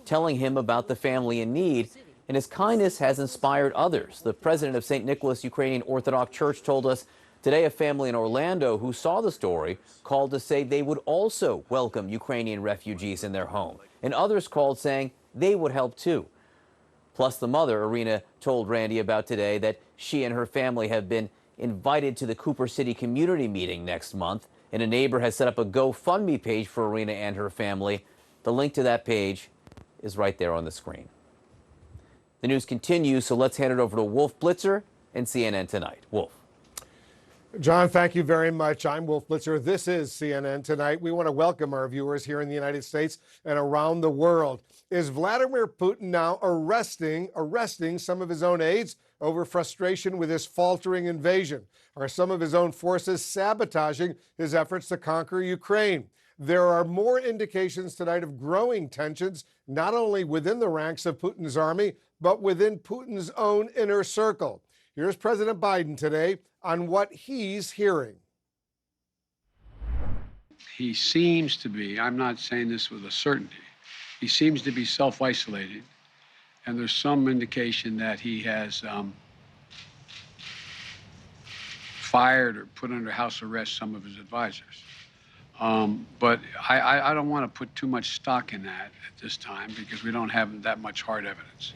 telling him about the family in need, and his kindness has inspired others. The president of St. Nicholas Ukrainian Orthodox Church told us today a family in Orlando who saw the story called to say they would also welcome Ukrainian refugees in their home, and others called saying they would help too. Plus, the mother, Irina, told Randy about today that she and her family have been invited to the Cooper City community meeting next month, and a neighbor has set up a GoFundMe page for Irina and her family. The link to that page is right there on the screen. The news continues, so let's hand it over to Wolf Blitzer and CNN Tonight. Wolf. John, thank you very much. I'm Wolf Blitzer. This is CNN Tonight. We want to welcome our viewers here in the United States and around the world. Is Vladimir Putin now arresting some of his own aides over frustration with his faltering invasion? Are some of his own forces sabotaging his efforts to conquer Ukraine? There are more indications tonight of growing tensions, not only within the ranks of Putin's army, but within Putin's own inner circle. Here's President Biden today on what he's hearing. He seems to be, I'm not saying this with a certainty, he seems to be self-isolated, and there's some indication that he has fired or put under house arrest some of his advisors. But I don't want to put too much stock in that at this time because we don't have that much hard evidence.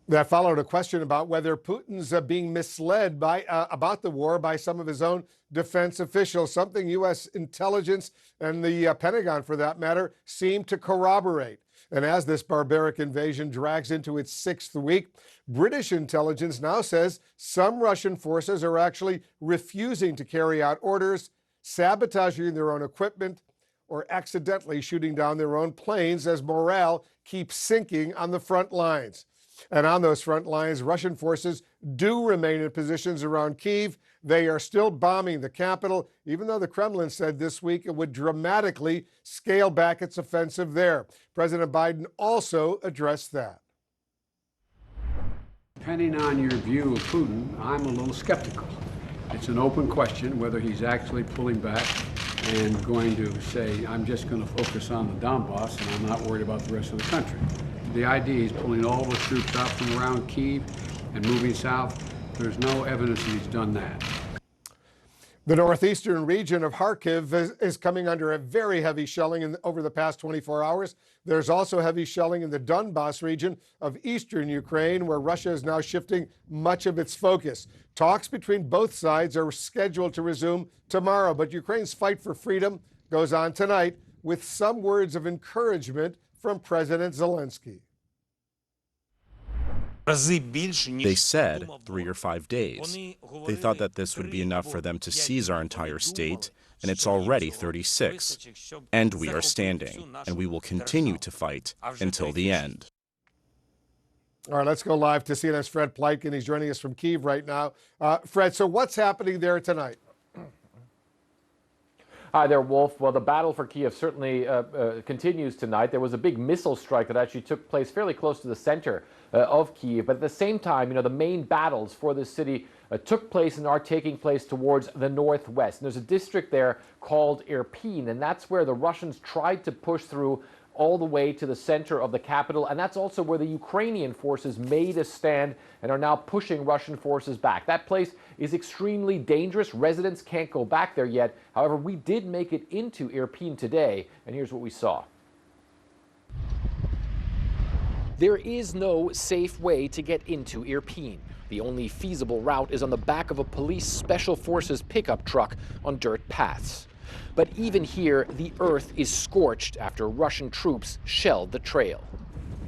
That followed a question about whether Putin's being misled by about the war by some of his own defense officials, something U.S. intelligence and the Pentagon, for that matter, seem to corroborate. And as this barbaric invasion drags into its 6th week, British intelligence now says some Russian forces are actually refusing to carry out orders, sabotaging their own equipment, or accidentally shooting down their own planes as morale keeps sinking on the front lines. And on those front lines, Russian forces do remain in positions around Kyiv. They are still bombing the capital, even though the Kremlin said this week it would dramatically scale back its offensive there. President Biden also addressed that. Depending on your view of Putin, I'm a little skeptical. It's an open question whether he's actually pulling back and going to say, I'm just going to focus on the Donbass and I'm not worried about the rest of the country. The idea is pulling all the troops out from around Kyiv and moving south. There's no evidence that he's done that. The northeastern region of Kharkiv is coming under a very heavy shelling over the past 24 hours. There's also heavy shelling in the Donbass region of eastern Ukraine, where Russia is now shifting much of its focus. Talks between both sides are scheduled to resume tomorrow, but Ukraine's fight for freedom goes on tonight with some words of encouragement from President Zelensky. They said 3 or 5 days. They thought that this would be enough for them to seize our entire state, and it's already 36. And we are standing, and we will continue to fight until the end. All right, let's go live to CNN's Fred Pleitgen. He's joining us from Kyiv right now. Fred, so what's happening there tonight? Hi there, Wolf. Well, the battle for Kyiv certainly continues tonight. There was a big missile strike that actually took place fairly close to the center of Kyiv. But at the same time, the main battles for this city took place and are taking place towards the northwest. And there's a district there called Irpin, and that's where the Russians tried to push through all the way to the center of the capital. And that's also where the Ukrainian forces made a stand and are now pushing Russian forces back. That place is extremely dangerous. Residents can't go back there yet. However, we did make it into Irpin today, and here's what we saw. There is no safe way to get into Irpin. The only feasible route is on the back of a police special forces pickup truck on dirt paths. But even here, the earth is scorched after Russian troops shelled the trail.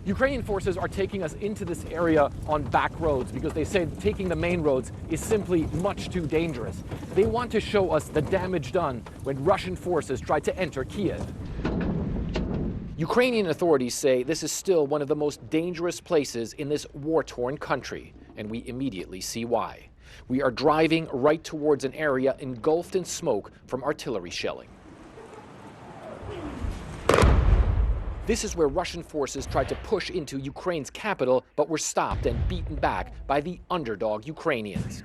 Ukrainian forces are taking us into this area on back roads because they say taking the main roads is simply much too dangerous. They want to show us the damage done when Russian forces tried to enter Kyiv. Ukrainian authorities say this is still one of the most dangerous places in this war-torn country, and we immediately see why. We are driving right towards an area engulfed in smoke from artillery shelling. This is where Russian forces tried to push into Ukraine's capital, but were stopped and beaten back by the underdog Ukrainians.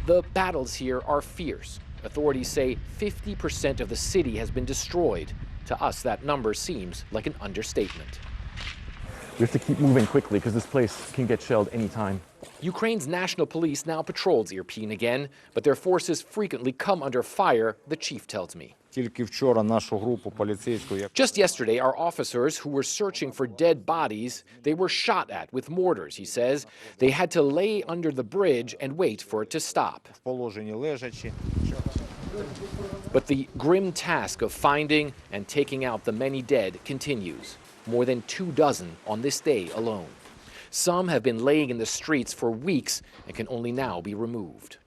The battles here are fierce. Authorities say 50% of the city has been destroyed, To us, that number seems like an understatement. We have to keep moving quickly because this place can get shelled anytime. Ukraine's national police now patrols Irpin again, but their forces frequently come under fire, the chief tells me. Just yesterday, our officers who were searching for dead bodies, they were shot at with mortars, he says. They had to lay under the bridge and wait for it to stop. But the grim task of finding and taking out the many dead continues. More than 24 on this day alone. Some have been laying in the streets for weeks and can only now be removed.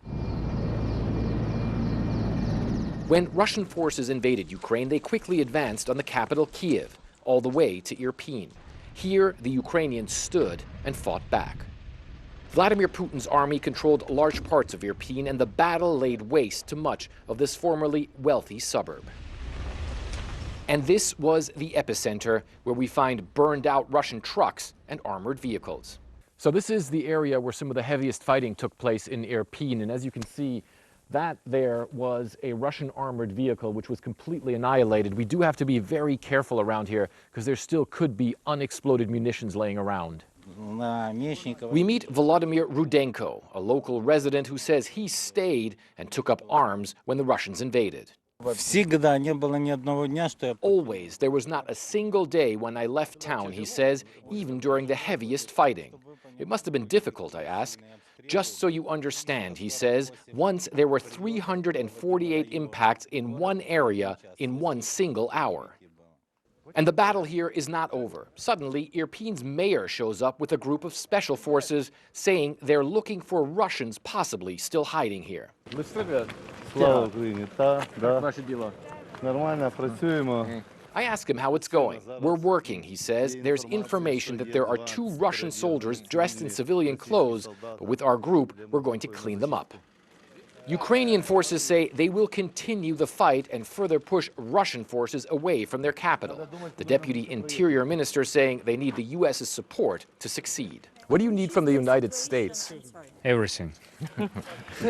When Russian forces invaded Ukraine, they quickly advanced on the capital, Kyiv, all the way to Irpin. Here, the Ukrainians stood and fought back. Vladimir Putin's army controlled large parts of Irpin, and the battle laid waste to much of this formerly wealthy suburb. And this was the epicenter, where we find burned-out Russian trucks and armored vehicles. So this is the area where some of the heaviest fighting took place in Irpin, and as you can see, that there was a Russian armored vehicle which was completely annihilated. We do have to be very careful around here because there still could be unexploded munitions laying around. We meet Volodymyr Rudenko, a local resident who says he stayed and took up arms when the Russians invaded. Always, there was not a single day when I left town, he says, even during the heaviest fighting. It must have been difficult, I ask. Just so you understand, he says, once there were 348 impacts in one area in one single hour. And the battle here is not over. Suddenly, Irpin's mayor shows up with a group of special forces saying they're looking for Russians possibly still hiding here. I ask him how it's going. We're working, he says. There's information that there are 2 Russian soldiers dressed in civilian clothes, but with our group, we're going to clean them up. Ukrainian forces say they will continue the fight and further push Russian forces away from their capital. The deputy interior minister saying they need the U.S.'s support to succeed. What do you need from the United States? Everything.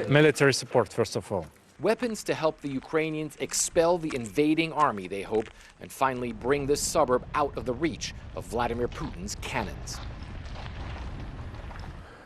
Military support, first of all. Weapons to help the Ukrainians expel the invading army, they hope, and finally bring this suburb out of the reach of Vladimir Putin's cannons.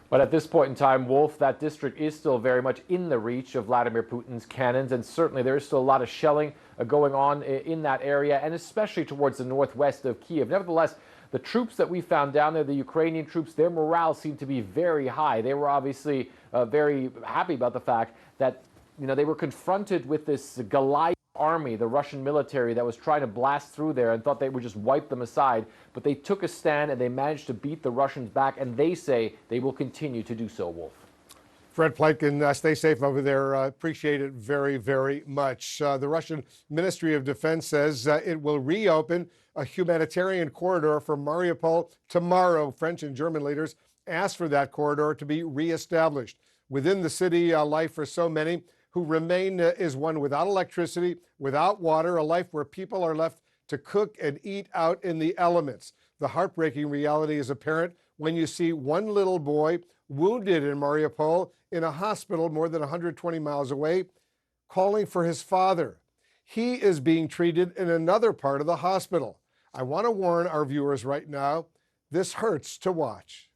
But at this point in time, Wolf, that district is still very much in the reach of Vladimir Putin's cannons, and certainly there is still a lot of shelling going on in that area, and especially towards the northwest of Kyiv. Nevertheless, the troops that we found down there, the Ukrainian troops, their morale seemed to be very high. They were obviously very happy about the fact that they were confronted with this Goliath army, the Russian military, that was trying to blast through there and thought they would just wipe them aside. But they took a stand and they managed to beat the Russians back, and they say they will continue to do so, Wolf. Fred Pleitgen, stay safe over there. Appreciate it very, very much. The Russian Ministry of Defense says it will reopen a humanitarian corridor from Mariupol tomorrow. French and German leaders asked for that corridor to be reestablished. Within the city, life for so many who remain is one without electricity, without water, a life where people are left to cook and eat out in the elements. The heartbreaking reality is apparent when you see one little boy wounded in Mariupol in a hospital more than 120 miles away, calling for his father. He is being treated in another part of the hospital. I want to warn our viewers right now, this hurts to watch.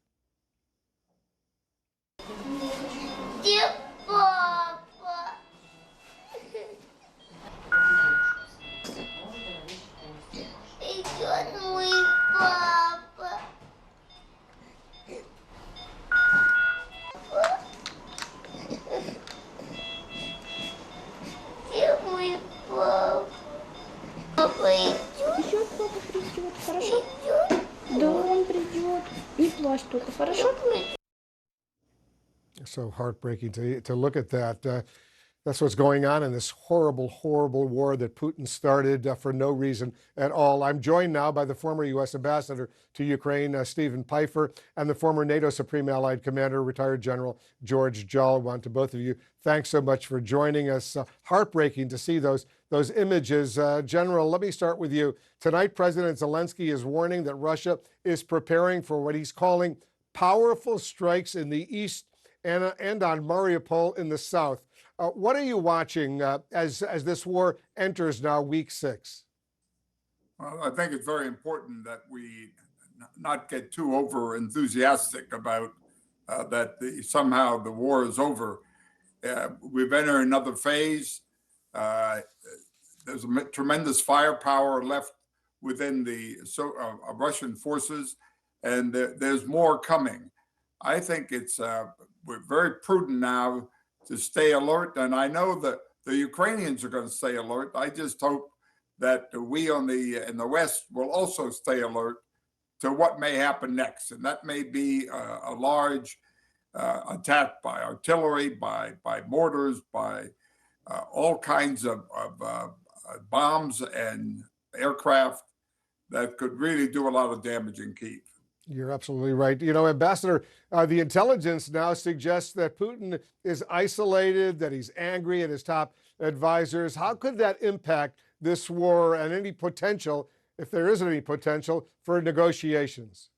So heartbreaking to look at that. That's what's going on in this horrible, horrible war that Putin started for no reason at all. I'm joined now by the former U.S. ambassador to Ukraine, Stephen Pifer, and the former NATO Supreme Allied Commander, retired General George Jalwan. To both of you, thanks so much for joining us. Heartbreaking to see those images. General, let me start with you. Tonight, President Zelensky is warning that Russia is preparing for what he's calling powerful strikes in the east and on Mariupol in the south. What are you watching as this war enters now week 6? Well, I think it's very important that we not get too over enthusiastic about that somehow the war is over. We've entered another phase. Uh, there's a tremendous firepower left within the Russian forces, and there's more coming. I think we're very prudent now to stay alert, and I know that the Ukrainians are going to stay alert. I just hope that we in the West will also stay alert to what may happen next, and that may be a large attack by artillery, by mortars, by all kinds of bombs and aircraft that could really do a lot of damage in Kyiv. You're absolutely right. You know, Ambassador, the intelligence now suggests that Putin is isolated, that he's angry at his top advisors. How could that impact this war and any potential, if there isn't any potential, for negotiations?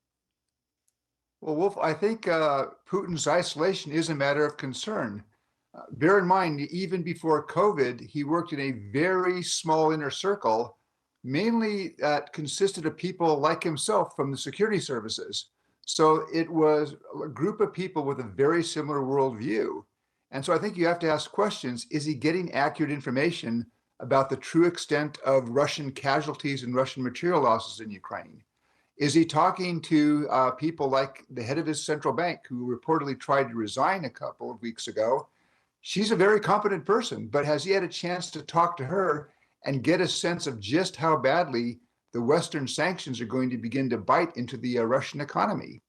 Well, Wolf, I think Putin's isolation is a matter of concern. Bear in mind, even before COVID, he worked in a very small inner circle, mainly that consisted of people like himself from the security services. So it was a group of people with a very similar worldview. And so I think you have to ask questions. Is he getting accurate information about the true extent of Russian casualties and Russian material losses in Ukraine? Is he talking to people like the head of his central bank, who reportedly tried to resign a couple of weeks ago? She's a very competent person, but has he had a chance to talk to her and get a sense of just how badly the Western sanctions are going to begin to bite into the Russian economy?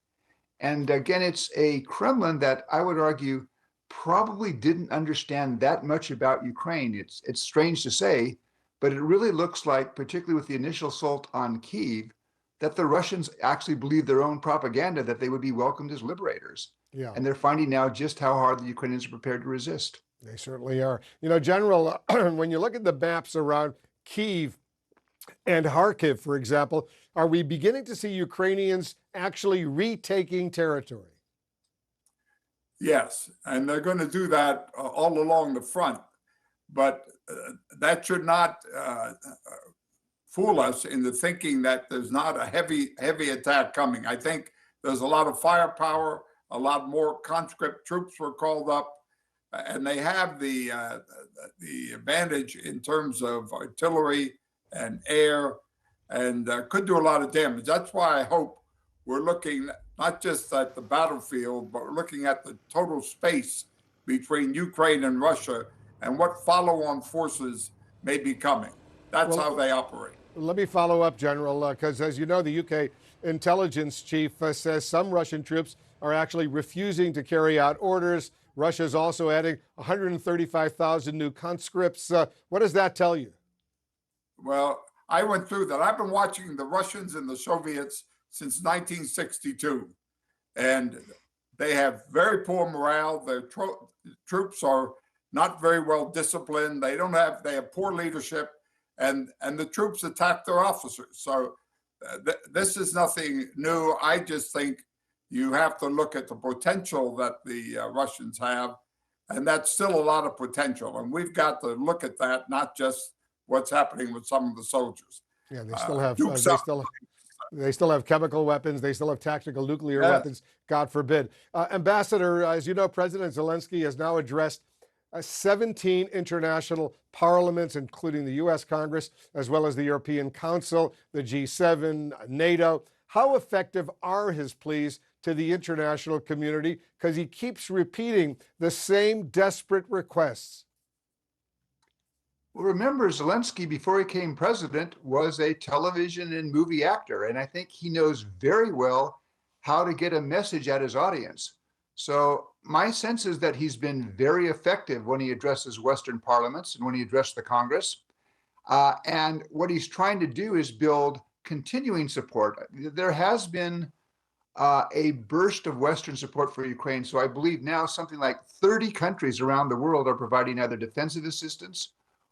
And again, it's a Kremlin that I would argue probably didn't understand that much about Ukraine. It's strange to say, but it really looks like, particularly with the initial assault on Kyiv, that the Russians actually believe their own propaganda that they would be welcomed as liberators. Yeah. And they're finding now just how hard the Ukrainians are prepared to resist. They certainly are. You know, General, when you look at the maps around Kyiv and Kharkiv, for example, are we beginning to see Ukrainians actually retaking territory? Yes, and they're going to do that all along the front, but that should not fool us into thinking that there's not a heavy attack coming. I think there's a lot of firepower, a lot more conscript troops were called up, and they have the advantage in terms of artillery and air, and could do a lot of damage. That's why I hope we're looking not just at the battlefield, but we're looking at the total space between Ukraine and Russia and what follow-on forces may be coming. That's how they operate. Let me follow up, General, because as you know, the UK intelligence chief says some Russian troops are actually refusing to carry out orders. Russia's also adding 135,000 new conscripts. What does that tell you? Well, I went through that. I've been watching the Russians and the Soviets since 1962, and they have very poor morale. Their troops are not very well disciplined. They have poor leadership, and the troops attack their officers. So this is nothing new. I just think you have to look at the potential that the Russians have, and that's still a lot of potential. And we've got to look at that, not just what's happening with some of the soldiers. Yeah, they still have they still have chemical weapons. They still have tactical nuclear weapons, God forbid. Ambassador, as you know, President Zelensky has now addressed 17 international parliaments, including the U.S. Congress, as well as the European Council, the G7, NATO. How effective are his pleas to the international community? Because he keeps repeating the same desperate requests. Well, remember, Zelensky, before he became president, was a television and movie actor. And I think he knows very well how to get a message at his audience. So my sense is that he's been very effective when he addresses Western parliaments and when he addressed the Congress. And what he's trying to do is build continuing support. There has been a burst of Western support for Ukraine. So I believe now something like 30 countries around the world are providing either defensive assistance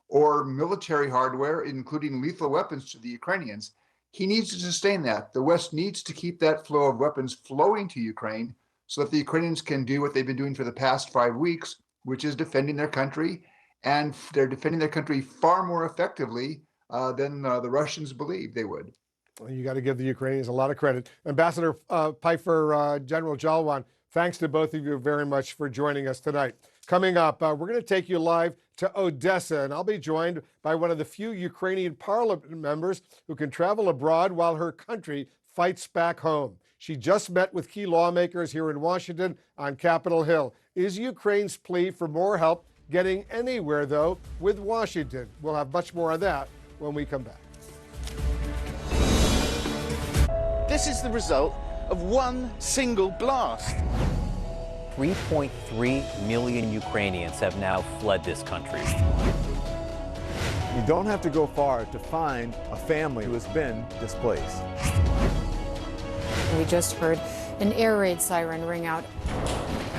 or military hardware, including lethal weapons to the Ukrainians. He needs to sustain that. The West needs to keep that flow of weapons flowing to Ukraine so that the Ukrainians can do what they've been doing for the past 5 weeks, which is defending their country. And they're defending their country far more effectively than the Russians believe they would. Well, you got to give the Ukrainians a lot of credit. Ambassador Pfeiffer, General Jalwan, thanks to both of you very much for joining us tonight. Coming up, we're going to take you live to Odessa, and I'll be joined by one of the few Ukrainian parliament members who can travel abroad while her country fights back home. She just met with key lawmakers here in Washington on Capitol Hill. Is Ukraine's plea for more help getting anywhere, though, with Washington? We'll have much more on that when we come back. This is the result of one single blast. 3.3 million Ukrainians have now fled this country. You don't have to go far to find a family who has been displaced. We just heard an air raid siren ring out.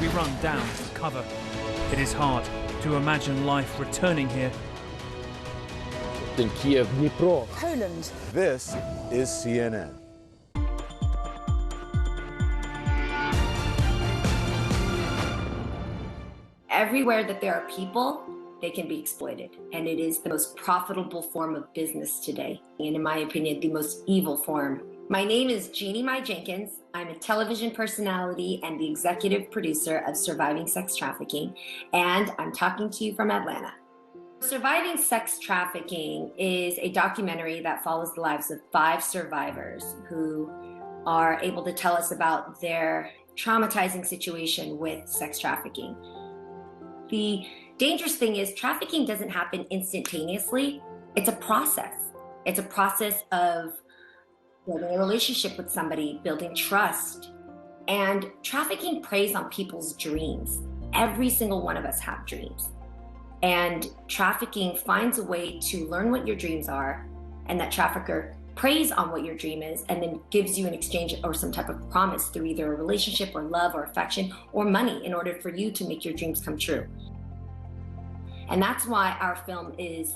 We run down to cover. It is hard to imagine life returning here. In Kiev, Dnipro, Poland. This is CNN. Everywhere that there are people, they can be exploited. And it is the most profitable form of business today. And in my opinion, the most evil form. My name is Jeannie Mai Jenkins. I'm a television personality and the executive producer of Surviving Sex Trafficking. And I'm talking to you from Atlanta. Surviving Sex Trafficking is a documentary that follows the lives of 5 survivors who are able to tell us about their traumatizing situation with sex trafficking. The dangerous thing is trafficking doesn't happen instantaneously. It's a process. It's a process of building a relationship with somebody, building trust. And trafficking preys on people's dreams. Every single one of us have dreams. And trafficking finds a way to learn what your dreams are, and that trafficker preys on what your dream is and then gives you an exchange or some type of promise through either a relationship or love or affection or money in order for you to make your dreams come true. And that's why our film is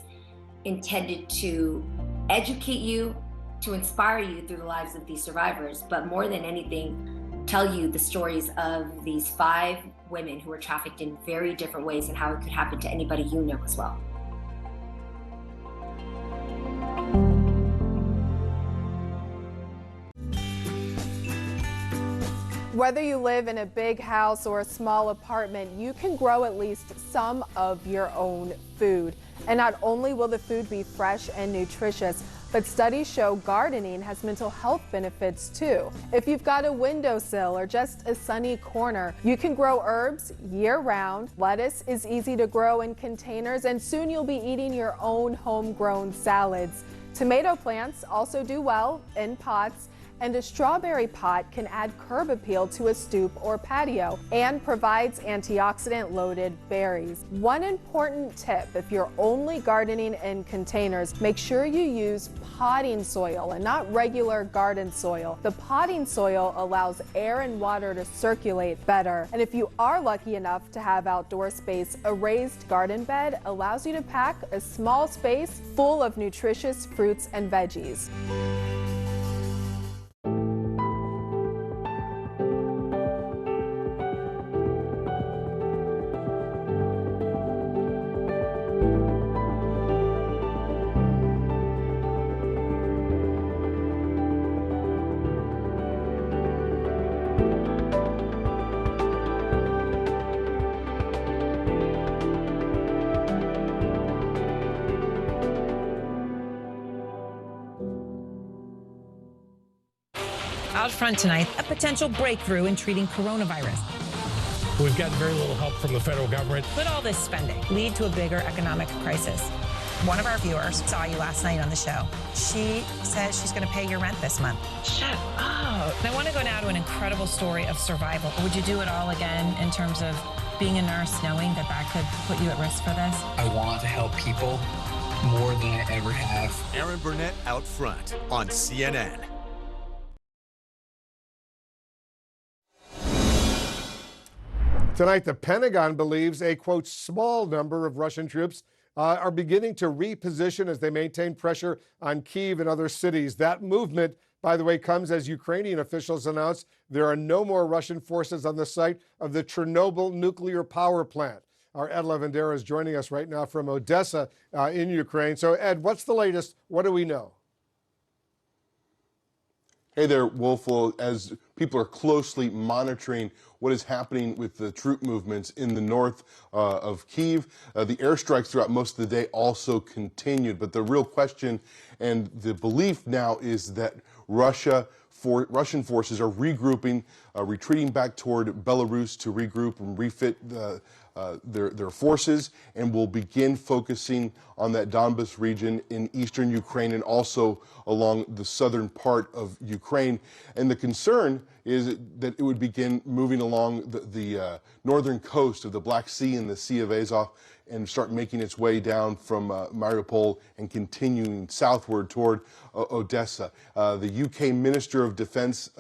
intended to educate you, to inspire you through the lives of these survivors, but more than anything, tell you the stories of these 5 women who were trafficked in very different ways and how it could happen to anybody you know as well. Whether you live in a big house or a small apartment, you can grow at least some of your own food. And not only will the food be fresh and nutritious, but studies show gardening has mental health benefits too. If you've got a windowsill or just a sunny corner, you can grow herbs year-round. Lettuce is easy to grow in containers, and soon you'll be eating your own homegrown salads. Tomato plants also do well in pots, and a strawberry pot can add curb appeal to a stoop or patio and provides antioxidant-loaded berries. One important tip, if you're only gardening in containers, make sure you use potting soil and not regular garden soil. The potting soil allows air and water to circulate better. And if you are lucky enough to have outdoor space, a raised garden bed allows you to pack a small space full of nutritious fruits and veggies. Out front tonight, a potential breakthrough in treating coronavirus. We've gotten very little help from the federal government. Could all this spending lead to a bigger economic crisis? One of our viewers saw you last night on the show. She says she's going to pay your rent this month. Shut up. I want to go now to an incredible story of survival. Would you do it all again in terms of being a nurse, knowing that that could put you at risk for this? I want to help people more than I ever have. Erin Burnett out front on CNN. Tonight, the Pentagon believes a, quote, small number of Russian troops are beginning to reposition as they maintain pressure on Kyiv and other cities. That movement, by the way, comes as Ukrainian officials announce there are no more Russian forces on the site of the Chernobyl nuclear power plant. Our Ed Lavandera is joining us right now from Odessa in Ukraine. So, Ed, what's the latest? What do we know? Hey there, Wolf. Well, as people are closely monitoring what is happening with the troop movements in the north of Kyiv, the airstrikes throughout most of the day also continued. But the real question and the belief now is that Russian forces are regrouping, retreating back toward Belarus to regroup and refit their forces, and will begin focusing on that Donbas region in eastern Ukraine and also along the southern part of Ukraine. And the concern is that it would begin moving along the northern coast of the Black Sea and the Sea of Azov and start making its way down from Mariupol and continuing southward toward Odessa. The UK Minister of Defense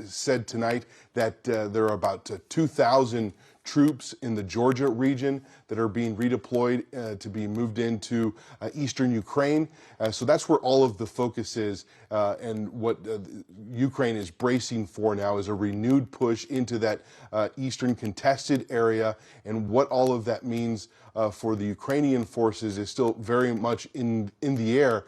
said tonight that there are about 2,000 troops in the Georgia region that are being redeployed to be moved into eastern Ukraine. So that's where all of the focus is, and what Ukraine is bracing for now is a renewed push into that eastern contested area, and what all of that means for the Ukrainian forces is still very much in the air.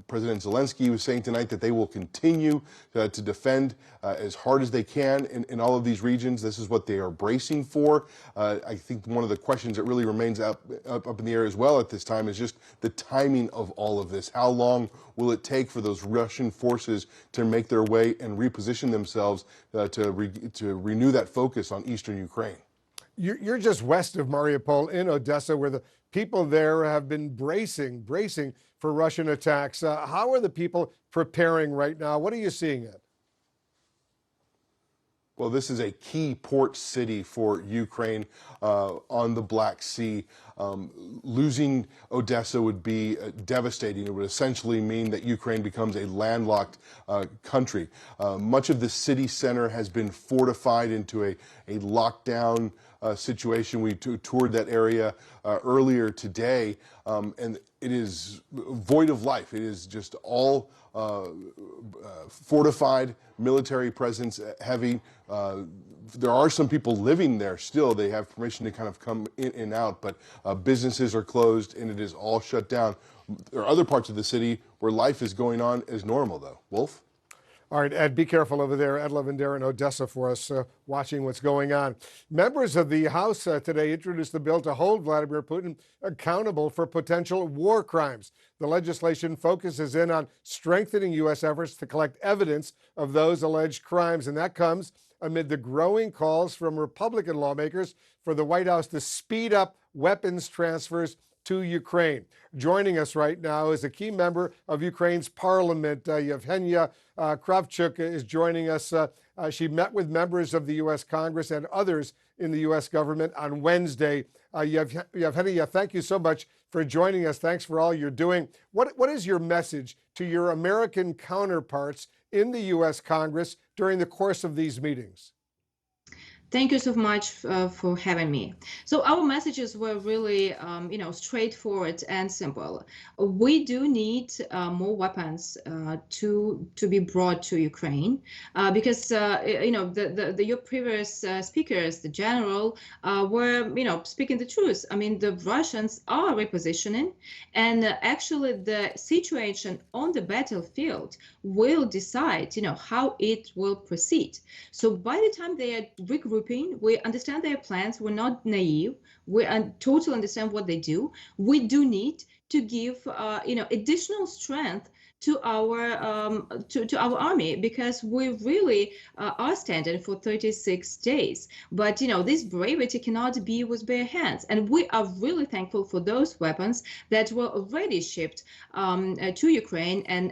President Zelensky was saying tonight that they will continue to defend as hard as they can in all of these regions. This is what they are bracing for. I think one of the questions that really remains up in the air as well at this time is just the timing of all of this. How long will it take for those Russian forces to make their way and reposition themselves to renew that focus on eastern Ukraine? You're just west of Mariupol in Odessa, where the people there have been bracing for Russian attacks. How are the people preparing right now? What are you seeing at? Well, this is a key port city for Ukraine on the Black Sea. Losing Odessa would be devastating. It would essentially mean that Ukraine becomes a landlocked country. Much of the city center has been fortified into a lockdown situation. We toured that area earlier today, and it is void of life. It is just all fortified, military presence heavy. There are some people living there still. They have permission to kind of come in and out, but businesses are closed and it is all shut down. There are other parts of the city where life is going on as normal, though. Wolf? All right, Ed, be careful over there. Ed Lavandera in Odessa for us, watching what's going on. Members of the House today introduced the bill to hold Vladimir Putin accountable for potential war crimes. The legislation focuses in on strengthening U.S. efforts to collect evidence of those alleged crimes, and that comes amid the growing calls from Republican lawmakers for the White House to speed up weapons transfers to Ukraine. Joining us right now is a key member of Ukraine's parliament, Yevhenia Kravchuk is joining us. She met with members of the U.S. Congress and others in the U.S. government on Wednesday. Yevhenia, thank you so much for joining us. Thanks for all you're doing. What is your message to your American counterparts in the U.S. Congress during the course of these meetings? Thank you so much for having me. So our messages were really, straightforward and simple. We do need more weapons to be brought to Ukraine because your previous speakers, the general, were speaking the truth. I mean, the Russians are repositioning, and actually the situation on the battlefield will decide, how it will proceed. So by the time they are regrouping, we understand their plans. We're not naive. We totally understand what they do. We do need to give, additional strength to our army, because we really are standing for 36 days. But this bravery cannot be with bare hands, and we are really thankful for those weapons that were already shipped to Ukraine. And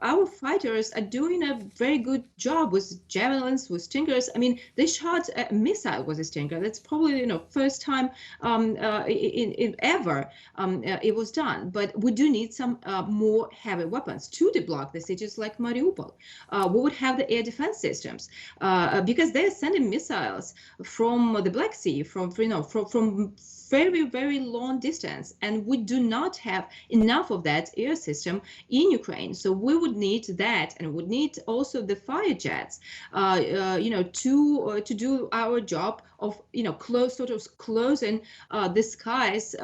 our fighters are doing a very good job with javelins, with Stingers. I mean, they shot a missile with a Stinger. That's probably first time in ever it was done. But we do need some more heavy weapons to deblock the cities like Mariupol. We would have the air defense systems because they're sending missiles from the Black Sea, from very, very long distance, and we do not have enough of that air system in Ukraine. So we would need that, and would need also the fire jets, to do our job of closing the skies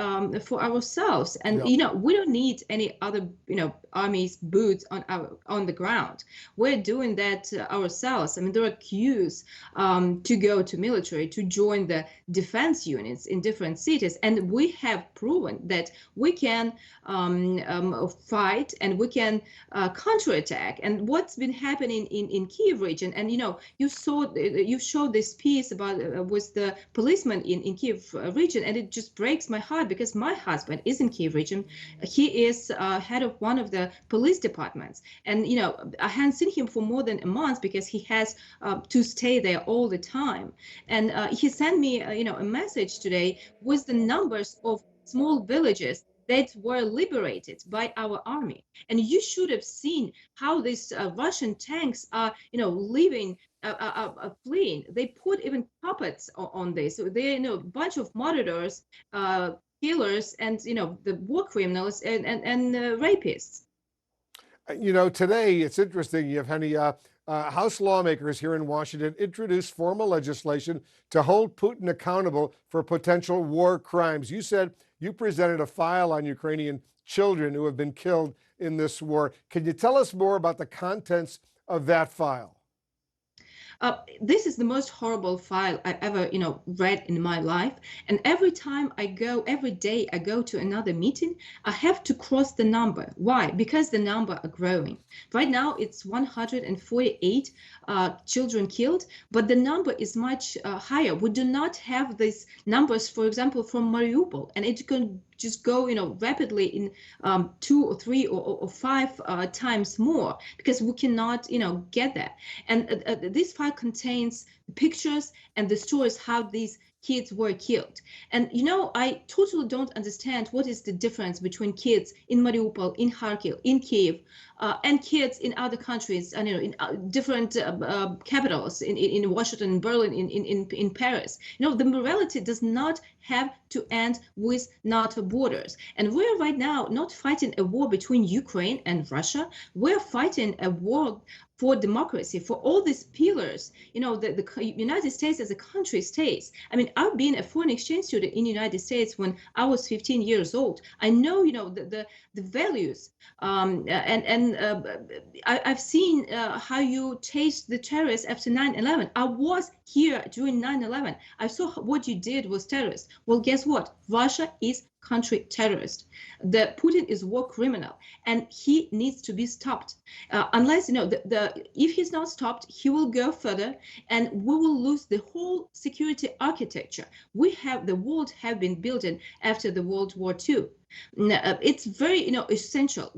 for ourselves. And we don't need any other army's boots on the ground. We're doing that ourselves. I mean, there are queues to go to military, to join the defense units in different cities, and we have proven that we can fight and we can counterattack. And what's been happening in Kyiv region, and you showed this piece about with the policeman in Kyiv region, and it just breaks my heart because my husband is in Kyiv region. He is head of one of the police departments, and I hadn't seen him for more than a month because he has to stay there all the time. And he sent me a message today with the numbers of small villages that were liberated by our army. And you should have seen how these Russian tanks are, leaving, fleeing. They put even puppets on this. So they, a bunch of murderers, killers, and the war criminals and rapists. Today it's interesting, Yevgeny. House lawmakers here in Washington introduced formal legislation to hold Putin accountable for potential war crimes. You said you presented a file on Ukrainian children who have been killed in this war. Can you tell us more about the contents of that file? This is the most horrible file I ever, read in my life. And every time every day I go to another meeting, I have to cross the number. Why? Because the number are growing. Right now, it's 148 children killed, but the number is much higher. We do not have these numbers, for example, from Mariupol, and it can just go, rapidly in 2 or 3 or 5 times more, because we cannot, get that. And this file contains pictures and the stories how these kids were killed. And I totally don't understand what is the difference between kids in Mariupol, in Kharkiv, in Kyiv, and kids in other countries, in different capitals, in Washington, in Berlin, in Paris. The morality does not have to end with NATO borders. And we're right now not fighting a war between Ukraine and Russia. We're fighting a war for democracy, for all these pillars. The United States as a country stays. I mean, I've been a foreign exchange student in the United States when I was 15 years old. I know, the values, I've seen how you chase the terrorists after 9/11. I was here during 9/11. I saw what you did with terrorists. Well, guess what? Russia is country terrorist. The Putin is war criminal, and he needs to be stopped. Unless if he's not stopped, he will go further, and we will lose the whole security architecture the world have been building after the World War II. It's very essential.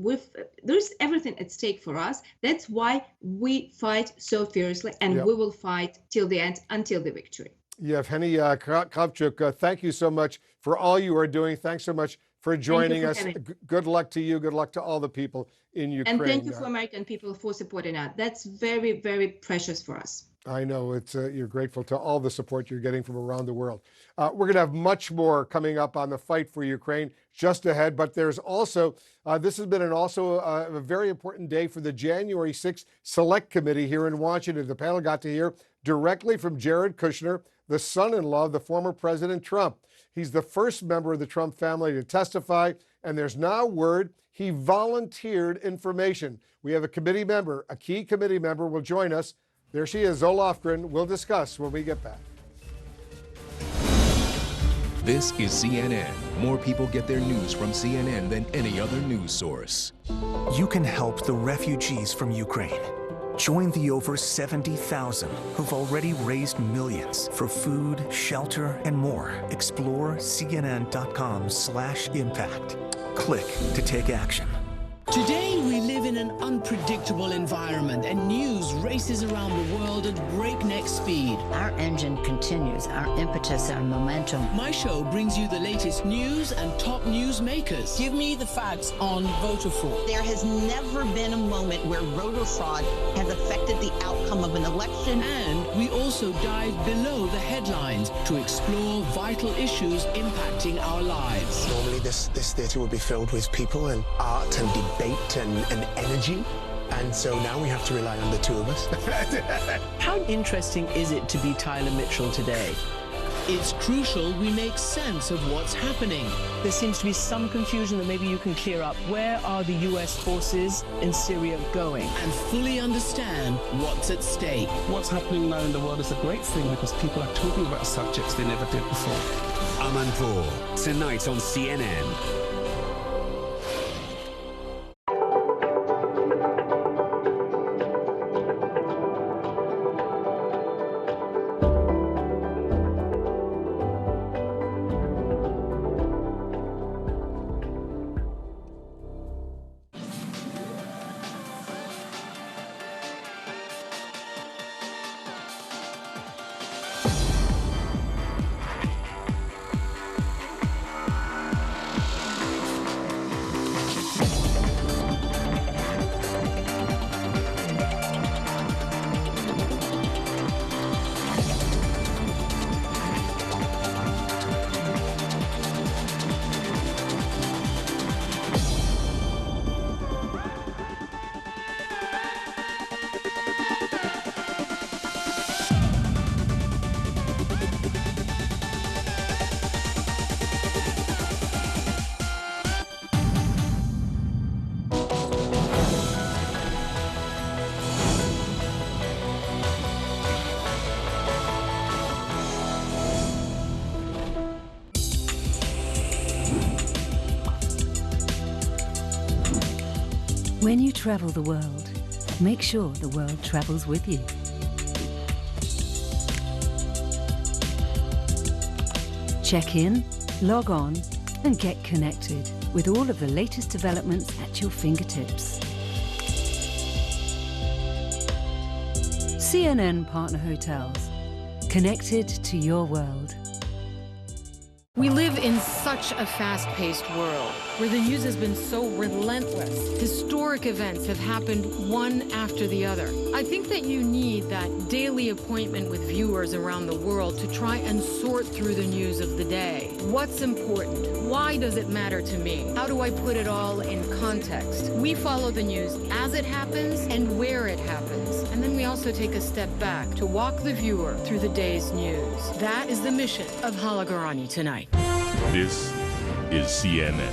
There's everything at stake for us. That's why we fight so fiercely, and we will fight till the end, until the victory. Yevgeny Kravchuk, thank you so much for all you are doing. Thanks so much for joining us. Good luck to you. Good luck to all the people in Ukraine. And thank you for American people for supporting us. That's very, very precious for us. I know you're grateful to all the support you're getting from around the world. We're going to have much more coming up on the fight for Ukraine just ahead, but there's also, this has been a very important day for the January 6th Select Committee here in Washington. The panel got to hear directly from Jared Kushner, the son-in-law of the former President Trump. He's the first member of the Trump family to testify, and there's now word he volunteered information. We have a key committee member will join us. There she is, Zoe Lofgren. We'll discuss when we get back. This is CNN. More people get their news from CNN than any other news source. You can help the refugees from Ukraine. Join the over 70,000 who've already raised millions for food, shelter, and more. Explore CNN.com/impact. Click to take action. Today, we live in an unpredictable environment, and news races around the world at breakneck speed. Our engine continues, our impetus, our momentum. My show brings you the latest news and top news makers. Give me the facts on voter fraud. There has never been a moment where voter fraud has affected the outcome of an election. And we also dive below the headlines to explore vital issues impacting our lives. Normally, this theatre would be filled with people and art and debate and energy, and so now we have to rely on the two of us. How interesting is it to be Tyler Mitchell today? It's crucial we make sense of what's happening. There seems to be some confusion that maybe you can clear up. Where are the US forces in Syria going? And fully understand what's at stake. What's happening now in the world is a great thing because people are talking about subjects they never did before. Amanpour, tonight on CNN. When you travel the world, make sure the world travels with you. Check in, log on, and get connected with all of the latest developments at your fingertips. CNN Partner Hotels, connected to your world. We live in such a fast-paced world where the news has been so relentless. Historic events have happened one after the other. I think that you need that daily appointment with viewers around the world to try and sort through the news of the day. What's important? Why does it matter to me? How do I put it all in context? We follow the news as it happens and where it happens. And then we also take a step back to walk the viewer through the day's news. That is the mission of Hala Garani tonight. This is CNN.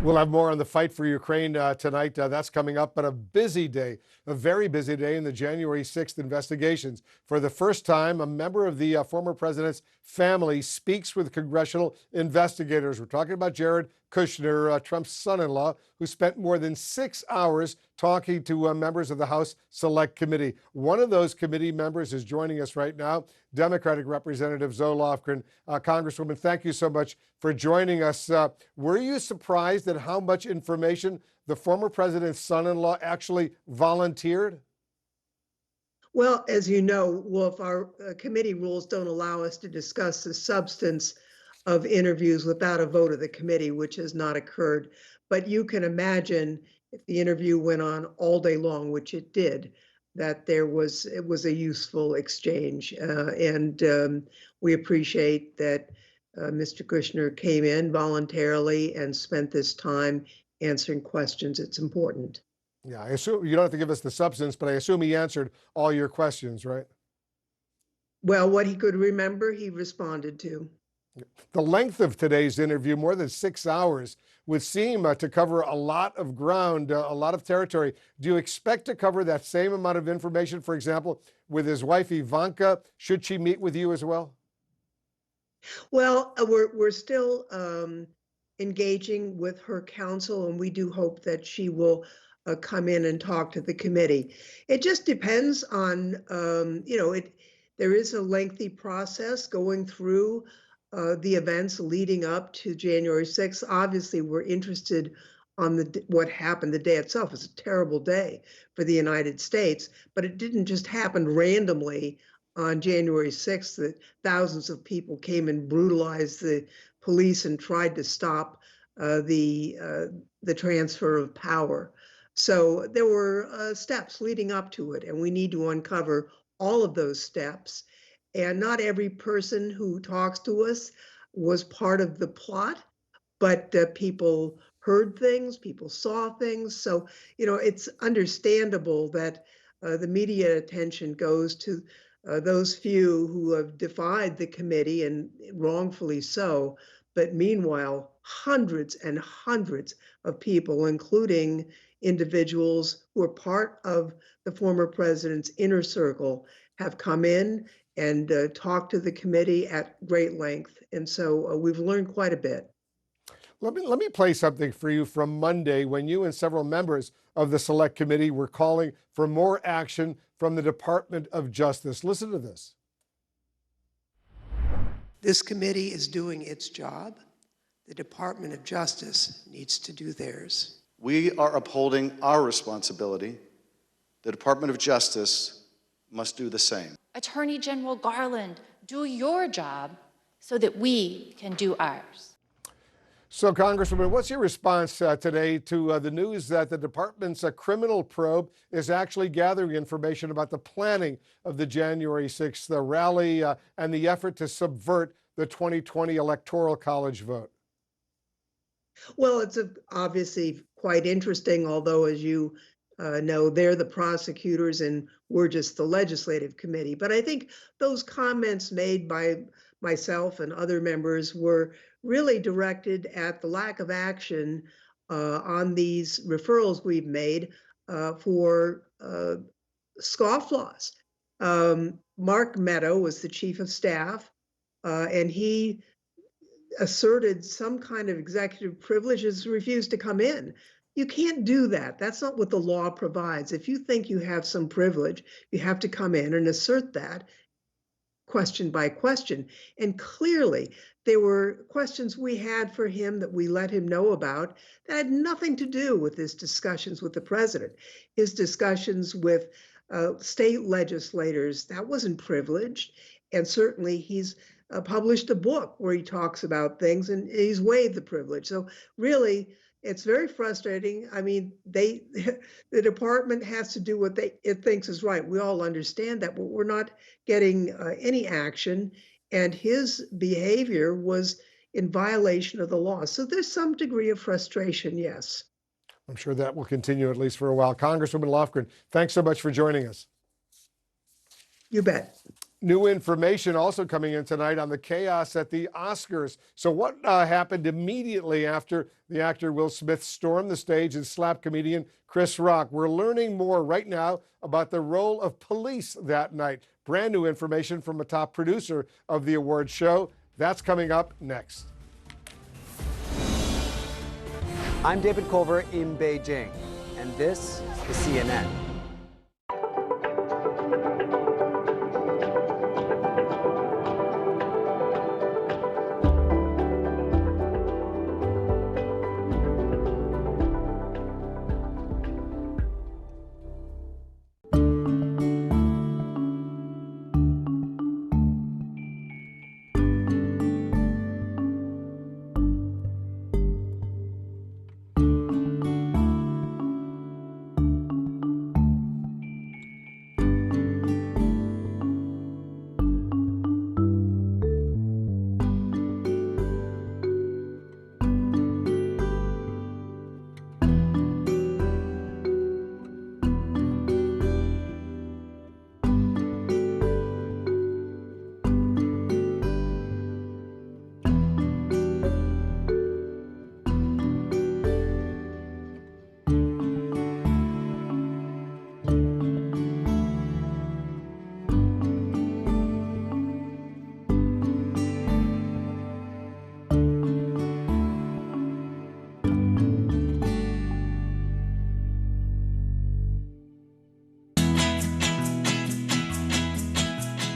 We'll have more on the fight for Ukraine tonight. That's coming up, but a busy day, a very busy day in the January 6th investigations. For the first time, a member of the former president's family speaks with congressional investigators. We're talking about Jared Kushner, Trump's son-in-law, who spent more than 6 hours talking to members of the House Select Committee. One of those committee members is joining us right now, Democratic Representative Zoe Lofgren. Congresswoman, thank you so much for joining us. Were you surprised at how much information the former president's son-in-law actually volunteered? Well, as you know, Wolf, our committee rules don't allow us to discuss the substance of interviews without a vote of the committee, which has not occurred. But you can imagine if the interview went on all day long, which it did, that it was a useful exchange. We appreciate that Mr. Kushner came in voluntarily and spent this time answering questions. It's important. Yeah, I assume you don't have to give us the substance, but I assume he answered all your questions, right? Well, what he could remember, he responded to. The length of today's interview, more than 6 hours, would seem to cover a lot of ground, a lot of territory. Do you expect to cover that same amount of information, for example, with his wife Ivanka? Should she meet with you as well? Well, we're still engaging with her counsel, and we do hope that she will come in and talk to the committee. It just depends on, there is a lengthy process going through the events leading up to January 6th. Obviously, we're interested on what happened the day itself. It was a terrible day for the United States, but it didn't just happen randomly on January 6th that thousands of people came and brutalized the police and tried to stop the transfer of power. So there were steps leading up to it, and we need to uncover all of those steps. And not every person who talks to us was part of the plot, but people heard things, people saw things. So, it's understandable that the media attention goes to those few who have defied the committee, and wrongfully so. But meanwhile, hundreds and hundreds of people, including individuals who are part of the former president's inner circle, have come in and talked to the committee at great length. And so we've learned quite a bit. Let me play something for you from Monday when you and several members of the Select Committee were calling for more action from the Department of Justice. Listen to this. This committee is doing its job. The Department of Justice needs to do theirs. We are upholding our responsibility. The Department of Justice must do the same. Attorney General Garland, do your job so that we can do ours. So, Congresswoman, what's your response today to the news that the department's criminal probe is actually gathering information about the planning of the January 6th rally and the effort to subvert the 2020 Electoral College vote? Well, it's obviously quite interesting, although, as you know, they're the prosecutors and we're just the legislative committee. But I think those comments made by myself and other members were really directed at the lack of action on these referrals we've made for scofflaws. Mark Meadow was the chief of staff, and he asserted some kind of executive privileges, refused to come in. You can't do that. That's not what the law provides. If you think you have some privilege, you have to come in and assert that question by question. And clearly, there were questions we had for him that we let him know about that had nothing to do with his discussions with the president. His discussions with state legislators, that wasn't privileged. And certainly he's published a book where he talks about things and he's waived the privilege. So really, it's very frustrating. I mean, the department has to do what it thinks is right. We all understand that, but we're not getting any action. And his behavior was in violation of the law. So there's some degree of frustration, yes. I'm sure that will continue at least for a while. Congresswoman Lofgren, thanks so much for joining us. You bet. New information also coming in tonight on the chaos at the Oscars. So what happened immediately after the actor Will Smith stormed the stage and slapped comedian Chris Rock? We're learning more right now about the role of police that night. Brand new information from a top producer of the award show. That's coming up next. I'm David Culver in Beijing, and this is CNN.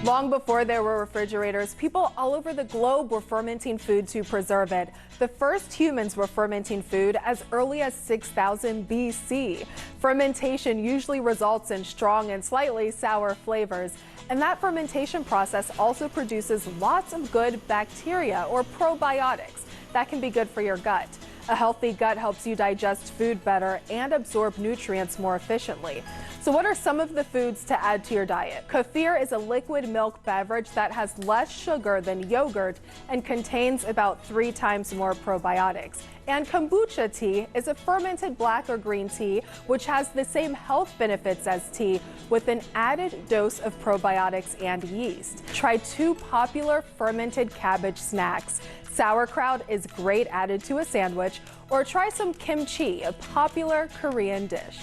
Long before there were refrigerators, people all over the globe were fermenting food to preserve it. The first humans were fermenting food as early as 6000 BC. Fermentation usually results in strong and slightly sour flavors. And that fermentation process also produces lots of good bacteria or probiotics that can be good for your gut. A healthy gut helps you digest food better and absorb nutrients more efficiently. So what are some of the foods to add to your diet? Kefir is a liquid milk beverage that has less sugar than yogurt and contains about 3 times more probiotics. And kombucha tea is a fermented black or green tea which has the same health benefits as tea with an added dose of probiotics and yeast. Try 2 popular fermented cabbage snacks. Sauerkraut is great added to a sandwich, or try some kimchi, a popular Korean dish.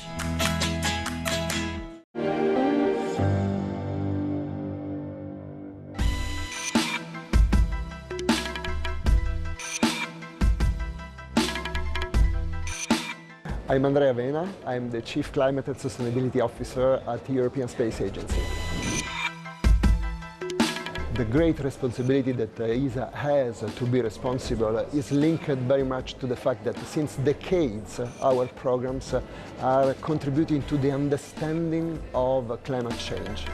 I'm Andrea Vena. I'm the Chief Climate and Sustainability Officer at the European Space Agency. The great responsibility that ESA has to be responsible is linked very much to the fact that since decades our programs are contributing to the understanding of climate change.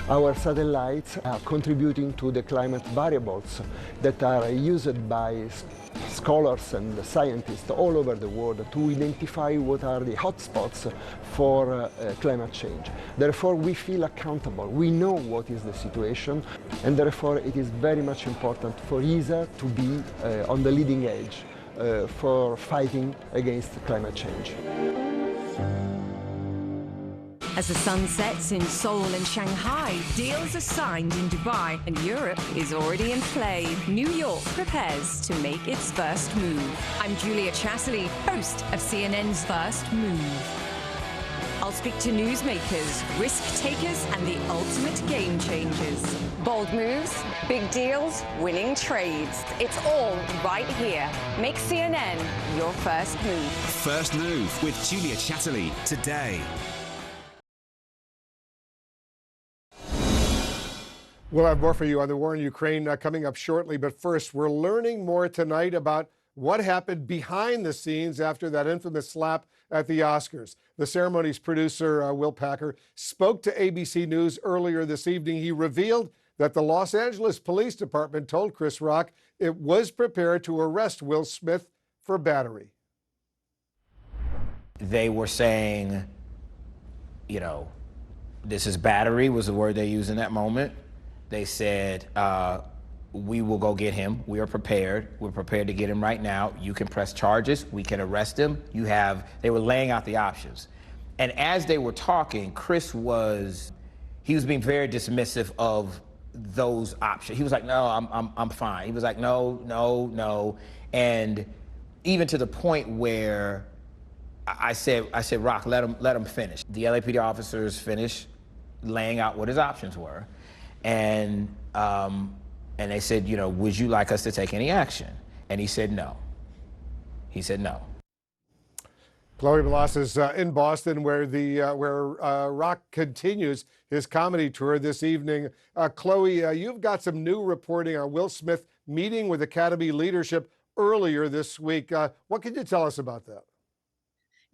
Our satellites are contributing to the climate variables that are used by scholars and scientists all over the world to identify what are the hotspots for climate change. Therefore, we feel accountable. We know what is the situation, and therefore it is very much important for ESA to be on the leading edge for fighting against climate change. As the sun sets in Seoul and Shanghai, deals are signed in Dubai, and Europe is already in play. New York prepares to make its first move. I'm Julia Chatterley, host of CNN's First Move. I'll speak to newsmakers, risk takers, and the ultimate game changers. Bold moves, big deals, winning trades. It's all right here. Make CNN your first move. First Move with Julia Chatterley today. We'll have more for you on the war in Ukraine coming up shortly. But first, we're learning more tonight about what happened behind the scenes after that infamous slap at the Oscars. The ceremony's producer, Will Packer, spoke to ABC News earlier this evening. He revealed that the Los Angeles Police Department told Chris Rock it was prepared to arrest Will Smith for battery. They were saying, you know, this is battery was the word they used in that moment. They said, we will go get him. We are prepared. We're prepared to get him right now. You can press charges. We can arrest him. They were laying out the options. And as they were talking, Chris was being very dismissive of those options. He was like, no, I'm fine. He was like, no. And even to the point where I said, Rock, let him finish. The LAPD officers finished laying out what his options were. And they said, you know, would you like us to take any action? And he said no. He said no. Chloe Melas is in Boston, where Rock continues his comedy tour this evening. Chloe, you've got some new reporting on Will Smith meeting with Academy leadership earlier this week. What can you tell us about that?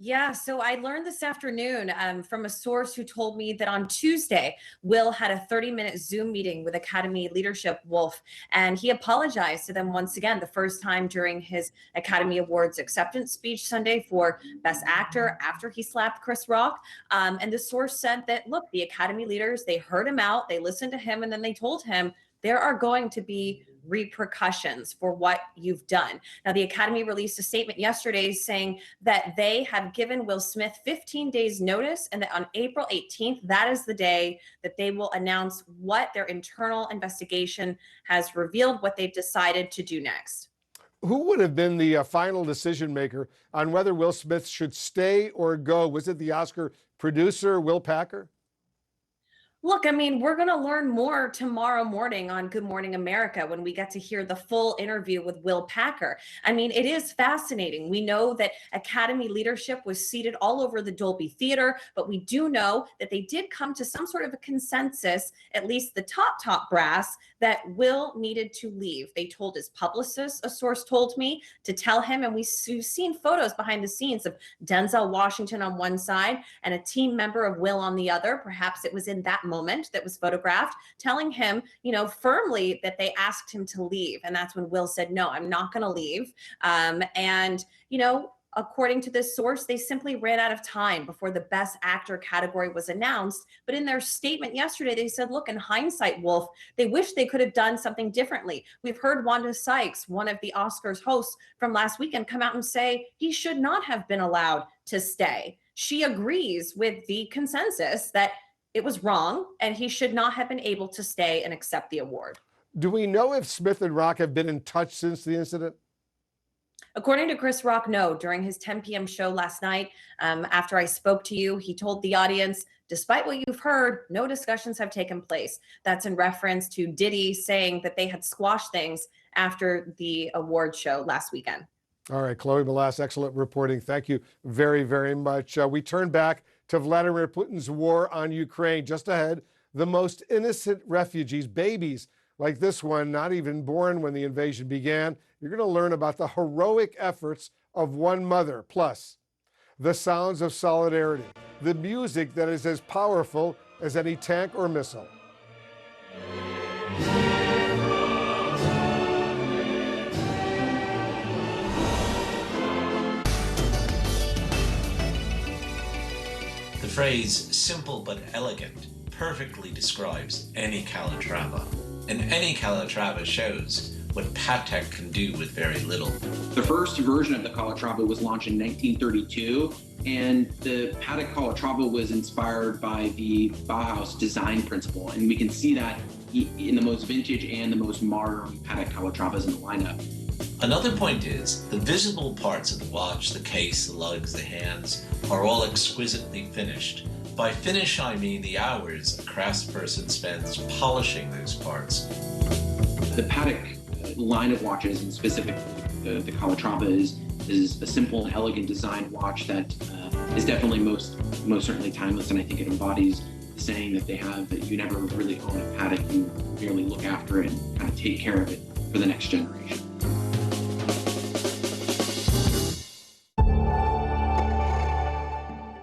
Yeah, so I learned this afternoon from a source who told me that on Tuesday, Will had a 30-minute Zoom meeting with Academy leadership, Wolf, and he apologized to them once again, the first time during his Academy Awards acceptance speech Sunday for Best Actor after he slapped Chris Rock. And the source said that, look, the Academy leaders, they heard him out, they listened to him, and then they told him there are going to be repercussions for what you've done. Now, the Academy released a statement yesterday saying that they have given Will Smith 15 days notice, and that on April 18th, that is the day that they will announce what their internal investigation has revealed, what they've decided to do next. Who would have been the final decision maker on whether Will Smith should stay or go? Was it the Oscar producer, Will Packer? Look, I mean, we're going to learn more tomorrow morning on Good Morning America when we get to hear the full interview with Will Packer. I mean, it is fascinating. We know that Academy leadership was seated all over the Dolby Theater, but we do know that they did come to some sort of a consensus, at least the top brass, that Will needed to leave. They told his publicist, a source told me, to tell him, and we've seen photos behind the scenes of Denzel Washington on one side and a team member of Will on the other. Perhaps it was in that moment that was photographed, telling him, you know, firmly that they asked him to leave. And that's when Will said, no, I'm not going to leave. And, you know, according to this source, they simply ran out of time before the Best Actor category was announced. But in their statement yesterday, they said, look, in hindsight, Wolf, they wish they could have done something differently. We've heard Wanda Sykes, one of the Oscars hosts from last weekend, come out and say he should not have been allowed to stay. She agrees with the consensus that it was wrong and he should not have been able to stay and accept the award. Do we know if Smith and Rock have been in touch since the incident? According to Chris Rock, no. During his 10 p.m. show last night, after I spoke to you, he told the audience, despite what you've heard, no discussions have taken place. That's in reference to Diddy saying that they had squashed things after the award show last weekend. All right, Chloe Melas, excellent reporting. Thank you very, very much. We turn back to Vladimir Putin's war on Ukraine. Just ahead, the most innocent refugees, babies like this one, not even born when the invasion began. You're going to learn about the heroic efforts of one mother, plus the sounds of solidarity, the music that is as powerful as any tank or missile. The phrase simple but elegant perfectly describes any Calatrava. And any Calatrava shows what Patek can do with very little. The first version of the Calatrava was launched in 1932, and the Patek Calatrava was inspired by the Bauhaus design principle, and we can see that in the most vintage and the most modern Patek Calatravas in the lineup. Another point is, the visible parts of the watch, the case, the lugs, the hands, are all exquisitely finished. By finish, I mean the hours a craftsperson spends polishing those parts. The Patek line of watches, and specifically the Calatrava, is a simple and elegant designed watch that is definitely most certainly timeless, and I think it embodies the saying that they have that you never really own a Patek, you merely look after it and kind of take care of it for the next generation.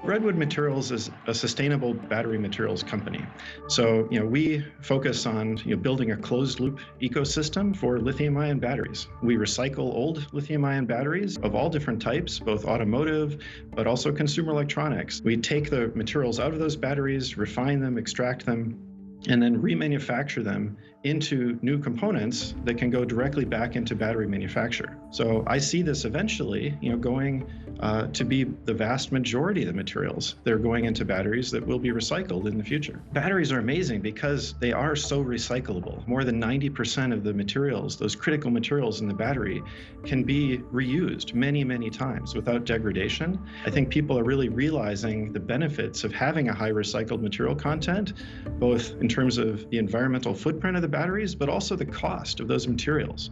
Redwood Materials is a sustainable battery materials company. So, we focus on, building a closed loop ecosystem for lithium-ion batteries. We recycle old lithium-ion batteries of all different types, both automotive, but also consumer electronics. We take the materials out of those batteries, refine them, extract them, and then remanufacture them into new components that can go directly back into battery manufacture. So I see this eventually, going to be the vast majority of the materials that are going into batteries that will be recycled in the future. Batteries are amazing because they are so recyclable. More than 90% of the materials, those critical materials in the battery, can be reused many, many times without degradation. I think people are really realizing the benefits of having a high recycled material content, both in terms of the environmental footprint of the batteries, but also the cost of those materials.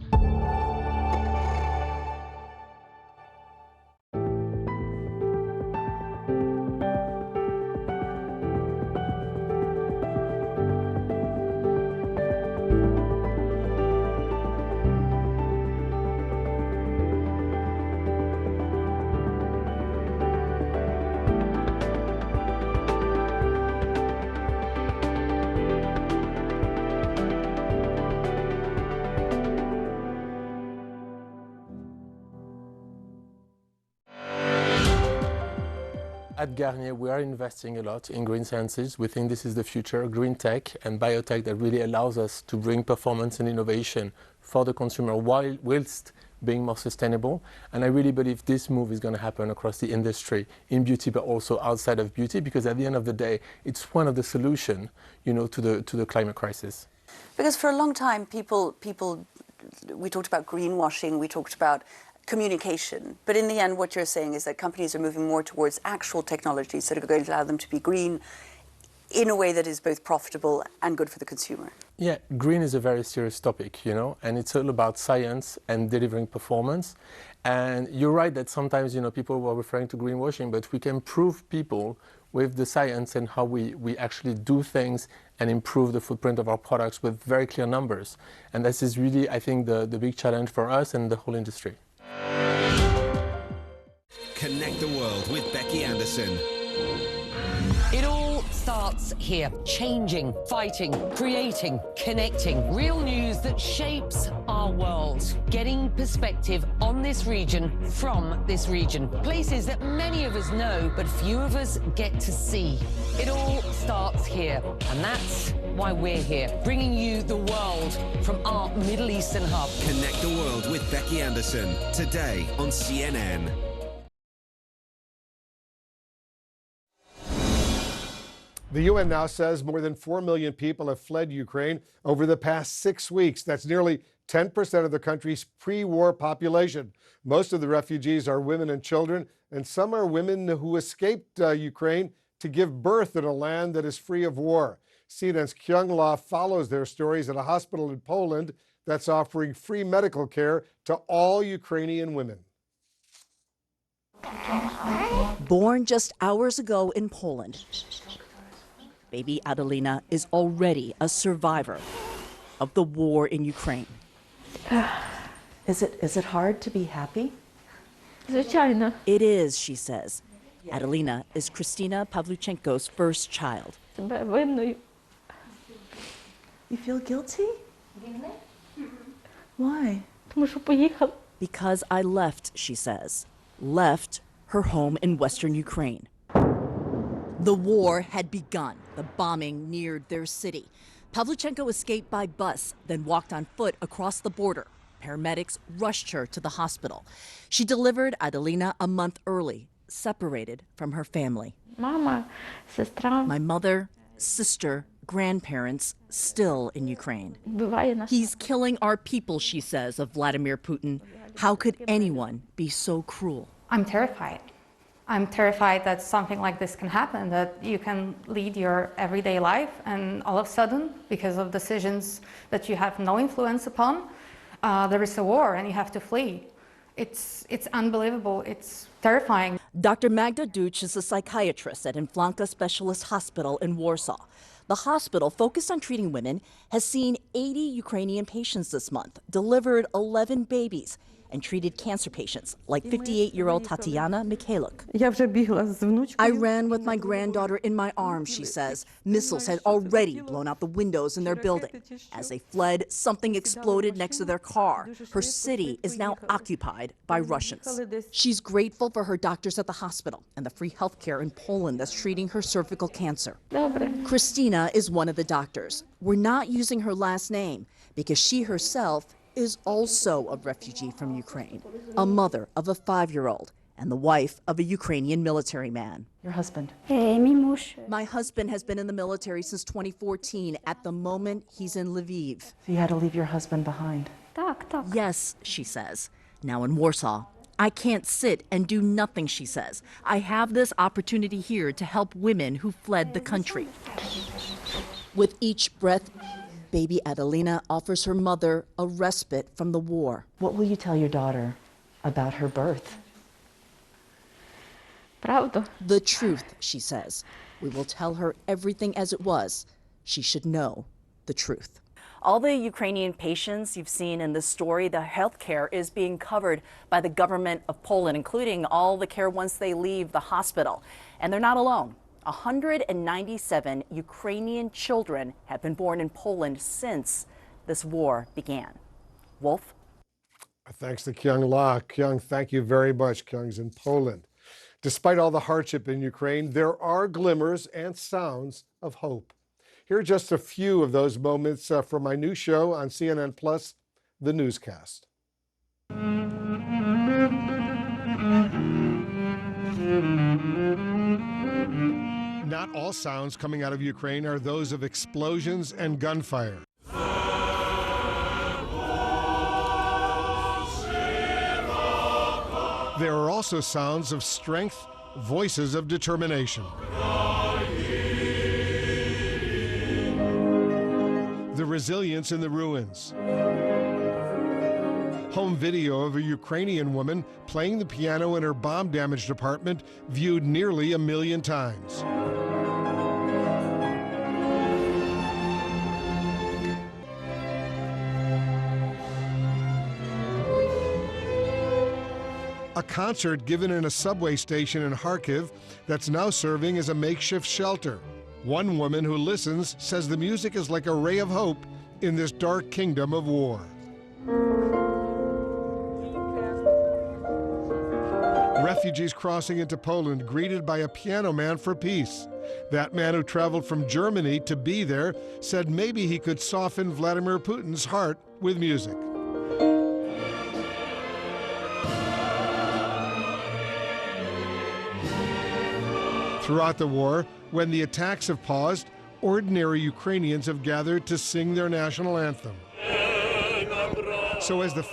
At Garnier, we are investing a lot in green sciences. We think this is the future, green tech and biotech that really allows us to bring performance and innovation for the consumer whilst being more sustainable. And I really believe this move is going to happen across the industry, in beauty, but also outside of beauty, because at the end of the day, it's one of the solutions, to the climate crisis. Because for a long time, people, we talked about greenwashing, we talked about communication. But in the end, what you're saying is that companies are moving more towards actual technologies that are going to allow them to be green in a way that is both profitable and good for the consumer. Yeah, green is a very serious topic, and it's all about science and delivering performance. And you're right that sometimes, people were referring to greenwashing, but we can prove people with the science and how we actually do things and improve the footprint of our products with very clear numbers. And this is really, I think, the big challenge for us and the whole industry. Connect the world with Becky Anderson. It all starts here. Changing, fighting, creating, connecting. Real news that shapes our world. Getting perspective on this region from this region. Places that many of us know, but few of us get to see. It all starts here. And that's why we're here, bringing you the world from our Middle Eastern hub. Connect the World with Becky Anderson, today on CNN. The UN now says more than 4 million people have fled Ukraine over the past 6 weeks. That's nearly 10% of the country's pre-war population. Most of the refugees are women and children, and some are women who escaped Ukraine to give birth in a land that is free of war. CNN's Kyung La follows their stories at a hospital in Poland that's offering free medical care to all Ukrainian women. Born just hours ago in Poland, baby Adelina is already a survivor of the war in Ukraine. Is it hard to be happy? Звичайно. It is, she says. Adelina is Kristina Pavlyuchenko's first child. You feel guilty? Why? Because I left, she says. Left her home in western Ukraine. The war had begun. The bombing neared their city. Pavlyuchenko escaped by bus, then walked on foot across the border. Paramedics rushed her to the hospital. She delivered Adelina a month early, separated from her family. Mama, сестра. My mother, sister, grandparents still in Ukraine. He's killing our people, she says of Vladimir Putin. How could anyone be so cruel? I'm terrified. I'm terrified that something like this can happen, that you can lead your everyday life and all of a sudden, because of decisions that you have no influence upon, there is a war and you have to flee. It's unbelievable. It's terrifying. Dr. Magda Duch is a psychiatrist at Inflanka Specialist Hospital in Warsaw. The hospital, focused on treating women, has seen 80 Ukrainian patients this month, delivered 11 babies, and treated cancer patients like 58-year-old Tatiana Mikhailuk. I ran with my granddaughter in my arms, she says. Missiles had already blown out the windows in their building. As they fled, something exploded next to their car. Her city is now occupied by Russians. She's grateful for her doctors at the hospital and the free health care in Poland that's treating her cervical cancer. Kristina is one of the doctors. We're not using her last name because she herself is also a refugee from Ukraine, a mother of a 5-year-old and the wife of a Ukrainian military man. Your husband? My husband has been in the military since 2014. At the moment, he's in Lviv. So you had to leave your husband behind? Yes, she says. Now in Warsaw, I can't sit and do nothing, she says. I have this opportunity here to help women who fled the country. With each breath, baby Adelina offers her mother a respite from the war. What will you tell your daughter about her birth? The truth, she says. We will tell her everything as it was. She should know the truth. All the Ukrainian patients you've seen in this story, the health care is being covered by the government of Poland, including all the care once they leave the hospital. And they're not alone. 197 Ukrainian children have been born in Poland since this war began. Wolf? Thanks to Kyung La. Kyung, thank you very much. Kyung's in Poland. Despite all the hardship in Ukraine, there are glimmers and sounds of hope. Here are just a few of those moments from my new show on CNN Plus, The Newscast. Not all sounds coming out of Ukraine are those of explosions and gunfire. There are also sounds of strength, voices of determination. The resilience in the ruins. Home video of a Ukrainian woman playing the piano in her bomb-damaged apartment, viewed nearly 1 million times. A concert given in a subway station in Kharkiv that's now serving as a makeshift shelter. One woman who listens says the music is like a ray of hope in this dark kingdom of war. Refugees crossing into Poland greeted by a piano man for peace. That man who traveled from Germany to be there said maybe he could soften Vladimir Putin's heart with music. Throughout the war, when the attacks have paused, ordinary Ukrainians have gathered to sing their national anthem. So as the